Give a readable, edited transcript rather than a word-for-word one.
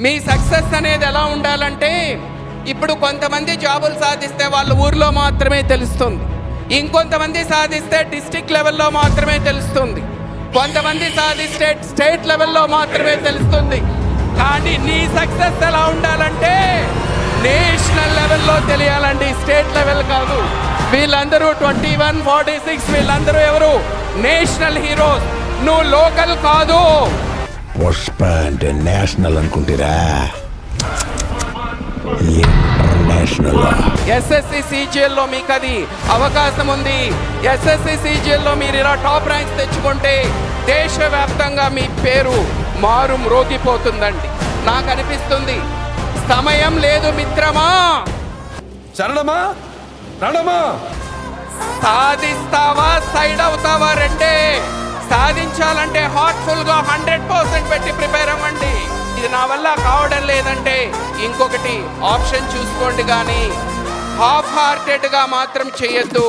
మీ success అనేది ఎలా ఉండాలంటే, ఇప్పుడు కొంతమంది జాబులు సాధిస్తే వాళ్ళ ఊర్లో మాత్రమే తెలుస్తుంది, ఇంకొంతమంది సాధిస్తే డిస్ట్రిక్ట్ లెవెల్లో మాత్రమే తెలుస్తుంది, కొంతమంది సాధిస్తే స్టేట్ లెవెల్లో మాత్రమే తెలుస్తుంది. కానీ నీ సక్సెస్ ఎలా ఉండాలంటే నేషనల్ లెవెల్లో తెలియాలండి, స్టేట్ లెవెల్ కాదు. వీళ్ళందరూ 21, 46 వీళ్ళందరూ ఎవరు? National heroes. నువ్వు లోకల్ కాదు. పుష్ప అంటే నేషనల్ అనుకుంటారా? ఇంటర్నేషనల్. ఎస్ఎస్సి సిజిఎల్లో మీకు అది అవకాశం ఉంది. ఎస్ఎస్సి సిజిఎల్లో మీరు ఇలా టాప్ ర్యాంక్స్ తెచ్చుకుంటే దేశవ్యాప్తంగా మీ పేరు మారు మ్రోగిపోతుందండి. నాకు అనిపిస్తుంది సమయం లేదు మిత్రమా. శరణమా రణమా. సాధిస్తావా సైడ్ అవుతావా రెండే. సాధించాలంటే హార్ట్ఫుల్ గా 100% పెట్టి ప్రిపేర్ అవ్వండి. ఇది నా వల్ల కావడం లేదంటే ఇంకొకటి ఆప్షన్ చూసుకోండి, కానీ హాఫ్ హార్టెడ్ గా మాత్రం చేయొద్దు.